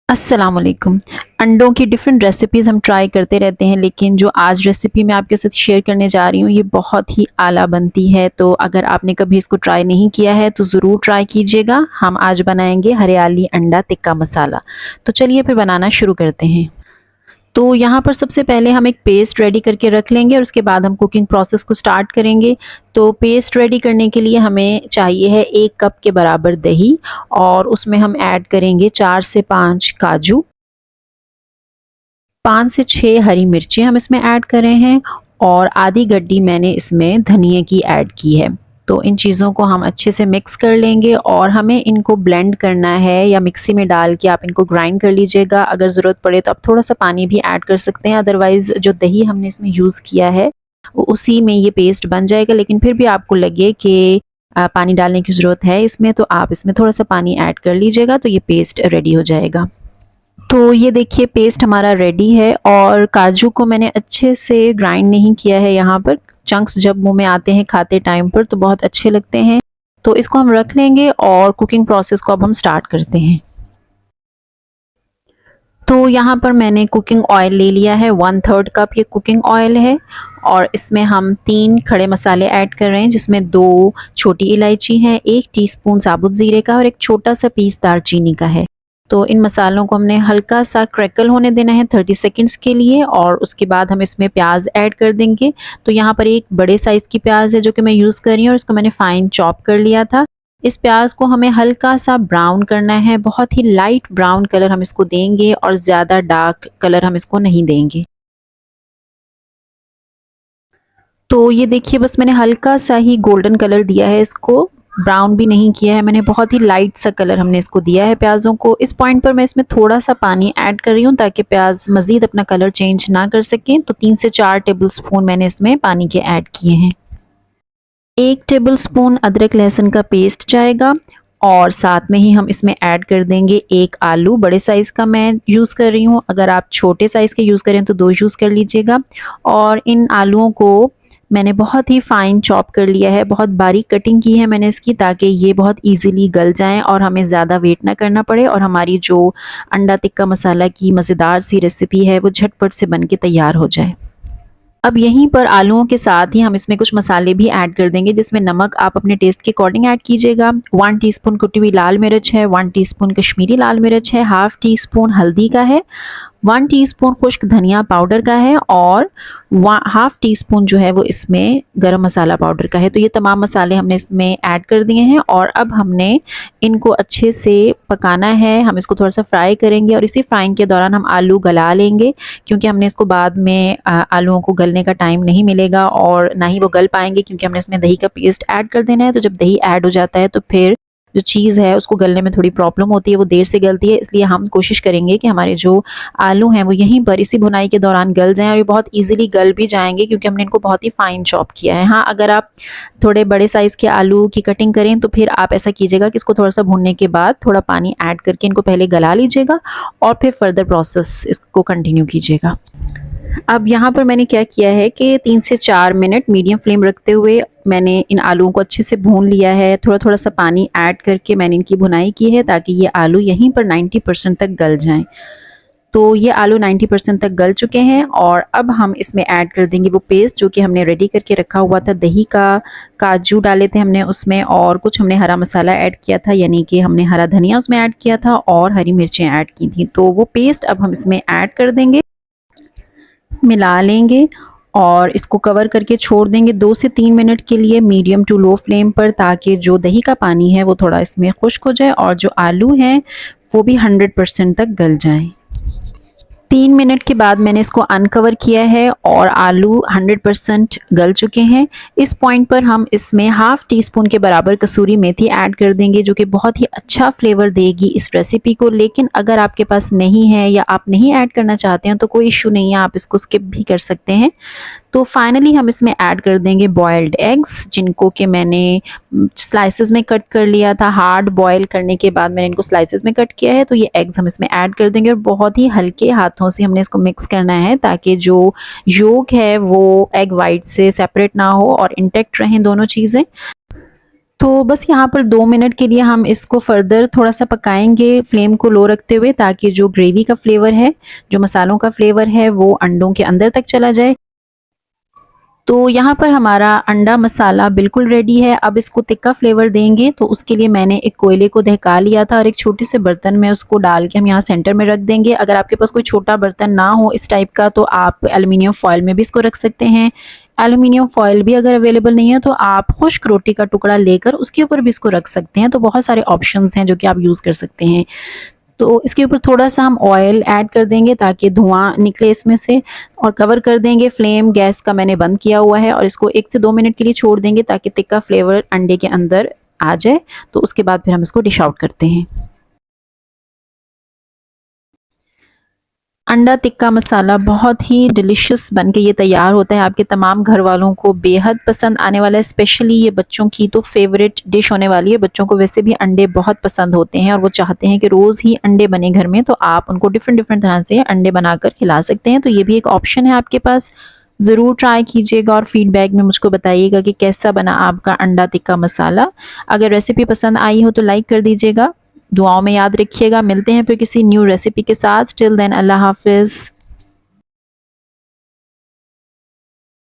अस्सलाम वालेकुम। अंडों की डिफरेंट रेसिपीज़ हम ट्राई करते रहते हैं, लेकिन जो आज रेसिपी मैं आपके साथ शेयर करने जा रही हूँ ये बहुत ही आला बनती है। तो अगर आपने कभी इसको ट्राई नहीं किया है तो ज़रूर ट्राई कीजिएगा। हम आज बनाएंगे हरियाली अंडा टिक्का मसाला। तो चलिए फिर बनाना शुरू करते हैं। तो यहाँ पर सबसे पहले हम एक पेस्ट रेडी करके रख लेंगे और उसके बाद हम कुकिंग प्रोसेस को स्टार्ट करेंगे। तो पेस्ट रेडी करने के लिए हमें चाहिए है 1 कप के बराबर दही और उसमें हम ऐड करेंगे 4 से 5 काजू, 5 से 6 हरी मिर्चें हम इसमें ऐड कर रहे हैं और आधी गड्डी मैंने इसमें धनिए की ऐड की है। तो इन चीज़ों को हम अच्छे से मिक्स कर लेंगे और हमें इनको ब्लेंड करना है या मिक्सी में डाल के आप इनको ग्राइंड कर लीजिएगा। अगर ज़रूरत पड़े तो आप थोड़ा सा पानी भी ऐड कर सकते हैं, अदरवाइज़ जो दही हमने इसमें यूज़ किया है उसी में ये पेस्ट बन जाएगा। लेकिन फिर भी आपको लगे कि पानी डालने की ज़रूरत है इसमें, तो आप इसमें थोड़ा सा पानी ऐड कर लीजिएगा, तो ये पेस्ट रेडी हो जाएगा। तो ये देखिए पेस्ट हमारा रेडी है और काजू को मैंने अच्छे से ग्राइंड नहीं किया है। यहाँ पर चंक्स जब मुंह में आते हैं खाते टाइम पर तो बहुत अच्छे लगते हैं। तो इसको हम रख लेंगे और कुकिंग प्रोसेस को अब हम स्टार्ट करते हैं। तो यहाँ पर मैंने कुकिंग ऑयल ले लिया है, 1/3 कप ये कुकिंग ऑयल है और इसमें हम 3 खड़े मसाले ऐड कर रहे हैं, जिसमें 2 छोटी इलायची है, 1 टीस्पून साबुत ज़ीरे का और एक छोटा सा पीस दालचीनी का है। तो इन मसालों को हमने हल्का सा क्रैकल होने देना है 30 सेकंड्स के लिए और उसके बाद हम इसमें प्याज ऐड कर देंगे। तो यहाँ पर एक बड़े साइज़ की प्याज है जो कि मैं यूज़ कर रही हूँ और इसको मैंने फाइन चॉप कर लिया था। इस प्याज को हमें हल्का सा ब्राउन करना है, बहुत ही लाइट ब्राउन कलर हम इसको देंगे और ज़्यादा डार्क कलर हम इसको नहीं देंगे। तो ये देखिए बस मैंने हल्का सा ही गोल्डन कलर दिया है इसको, ब्राउन भी नहीं किया है मैंने, बहुत ही लाइट सा कलर हमने इसको दिया है प्याज़ों को। इस पॉइंट पर मैं इसमें थोड़ा सा पानी ऐड कर रही हूँ ताकि प्याज मज़ीद अपना कलर चेंज ना कर सकें। तो 3 से 4 टेबलस्पून मैंने इसमें पानी के ऐड किए हैं। 1 टेबलस्पून अदरक लहसुन का पेस्ट जाएगा और साथ में ही हम इसमें ऐड कर देंगे 1 आलू, बड़े साइज़ का मैं यूज़ कर रही हूँ, अगर आप छोटे साइज़ के यूज़ करें तो 2 यूज़ कर लीजिएगा। और इन आलूओं को मैंने बहुत ही फाइन चॉप कर लिया है, बहुत बारीक कटिंग की है मैंने इसकी, ताकि ये बहुत ईज़िली गल जाएँ और हमें ज़्यादा वेट ना करना पड़े और हमारी जो अंडा टिक्का मसाला की मज़ेदार सी रेसिपी है वो झटपट से बन के तैयार हो जाए। अब यहीं पर आलूओं के साथ ही हम इसमें कुछ मसाले भी ऐड कर देंगे, जिसमें नमक आप अपने टेस्ट के अकॉर्डिंग ऐड कीजिएगा। 1 टीस्पून कुटी हुई लाल मिर्च है, 1 टीस्पून कश्मीरी लाल मिर्च है, हाफ टीस्पून हल्दी का है, 1 टीस्पून खुश्क धनिया पाउडर का है और हाफ टीस्पून जो है वो इसमें गरम मसाला पाउडर का है। तो ये तमाम मसाले हमने इसमें ऐड कर दिए हैं और अब हमने इनको अच्छे से पकाना है। हम इसको थोड़ा सा फ्राई करेंगे और इसी फ्राइंग के दौरान हम आलू गला लेंगे, क्योंकि हमने इसको बाद में आलूओं को गलने का टाइम नहीं मिलेगा और ना ही वो गल पाएंगे, क्योंकि हमने इसमें दही का पेस्ट ऐड कर देना है। तो जब दही ऐड हो जाता है तो फिर जो चीज़ है उसको गलने में थोड़ी प्रॉब्लम होती है, वो देर से गलती है। इसलिए हम कोशिश करेंगे कि हमारे जो आलू हैं वो यहीं पर इसी भुनाई के दौरान गल जाएं और ये बहुत इजीली गल भी जाएंगे, क्योंकि हमने इनको बहुत ही फाइन चॉप किया है। हाँ, अगर आप थोड़े बड़े साइज़ के आलू की कटिंग करें तो फिर आप ऐसा कीजिएगा कि इसको थोड़ा सा भूनने के बाद थोड़ा पानी ऐड करके इनको पहले गला लीजिएगा और फिर फर्दर प्रोसेस इसको कंटिन्यू कीजिएगा। अब यहाँ पर मैंने क्या किया है कि 3 से 4 मिनट मीडियम फ्लेम रखते हुए मैंने इन आलूओं को अच्छे से भून लिया है। थोड़ा थोड़ा सा पानी ऐड करके मैंने इनकी भुनाई की है, ताकि ये आलू यहीं पर 90% तक गल जाएं। तो ये आलू 90% तक गल चुके हैं और अब हम इसमें ऐड कर देंगे वो पेस्ट जो कि हमने रेडी करके रखा हुआ था दही का। काजू डाले थे हमने उसमें और कुछ हमने हरा मसाला ऐड किया था, यानी कि हमने हरा धनिया उसमें ऐड किया था और हरी मिर्चें ऐड की थी। तो वो पेस्ट अब हम इसमें ऐड कर देंगे, मिला लेंगे और इसको कवर करके छोड़ देंगे 2 से 3 मिनट के लिए मीडियम टू लो फ्लेम पर, ताकि जो दही का पानी है वो थोड़ा इसमें खुश्क हो जाए और जो आलू हैं वो भी 100% तक गल जाएं। 3 मिनट के बाद मैंने इसको अनकवर किया है और आलू 100% गल चुके हैं। इस पॉइंट पर हम इसमें हाफ टी स्पून के बराबर कसूरी मेथी ऐड कर देंगे, जो कि बहुत ही अच्छा फ्लेवर देगी इस रेसिपी को। लेकिन अगर आपके पास नहीं है या आप नहीं ऐड करना चाहते हैं तो कोई इशू नहीं है, आप इसको स्किप भी कर सकते हैं। तो फाइनली हम इसमें ऐड कर देंगे बॉयल्ड एग्स, जिनको कि मैंने स्लाइसेस में कट कर लिया था। हार्ड बॉयल करने के बाद मैंने इनको स्लाइसेस में कट किया है। तो ये एग्स हम इसमें ऐड कर देंगे और बहुत ही हल्के हाथों से हमने इसको मिक्स करना है, ताकि जो योक है वो एग वाइट से सेपरेट ना हो और इंटेक्ट रहें दोनों चीज़ें। तो बस यहाँ पर 2 मिनट के लिए हम इसको फर्दर थोड़ा-सा पकाएँगे फ्लेम को लो रखते हुए, ताकि जो ग्रेवी का फ्लेवर है, जो मसालों का फ्लेवर है, वो अंडों के अंदर तक चला जाए। तो यहाँ पर हमारा अंडा मसाला बिल्कुल रेडी है। अब इसको तिक्का फ्लेवर देंगे, तो उसके लिए मैंने एक कोयले को दहका लिया था और एक छोटे से बर्तन में उसको डाल के हम यहाँ सेंटर में रख देंगे। अगर आपके पास कोई छोटा बर्तन ना हो इस टाइप का, तो आप एल्युमिनियम फॉइल में भी इसको रख सकते हैं। एल्युमिनियम फॉइल भी अगर अवेलेबल नहीं है, तो आप खुश्क रोटी का टुकड़ा लेकर उसके ऊपर भी इसको रख सकते हैं। तो बहुत सारे ऑप्शंस हैं जो कि आप यूज़ कर सकते हैं। तो इसके ऊपर थोड़ा-सा हम ऑयल ऐड कर देंगे ताकि धुआँ निकले इसमें से, और कवर कर देंगे। फ्लेम गैस का मैंने बंद किया हुआ है और इसको 1 से 2 मिनट के लिए छोड़ देंगे ताकि तिक्का फ्लेवर अंडे के अंदर आ जाए। तो उसके बाद फिर हम इसको डिश आउट करते हैं। अंडा टिक्का मसाला बहुत ही डिलीशियस बन के ये तैयार होता है, आपके तमाम घर वालों को बेहद पसंद आने वाला है। स्पेशली ये बच्चों की तो फेवरेट डिश होने वाली है। बच्चों को वैसे भी अंडे बहुत पसंद होते हैं और वो चाहते हैं कि रोज़ ही अंडे बने घर में, तो आप उनको डिफरेंट डिफरेंट तरह से अंडे बनाकर खिला सकते हैं। तो ये भी एक ऑप्शन है आपके पास। ज़रूर ट्राई कीजिएगा और फीडबैक में मुझको बताइएगा कि कैसा बना आपका अंडा टिक्का मसाला। अगर रेसिपी पसंद आई हो तो लाइक कर दीजिएगा। दुआओं में याद रखिएगा। मिलते हैं फिर किसी न्यू रेसिपी के साथ। टिल देन अल्लाह हाफ़िज़।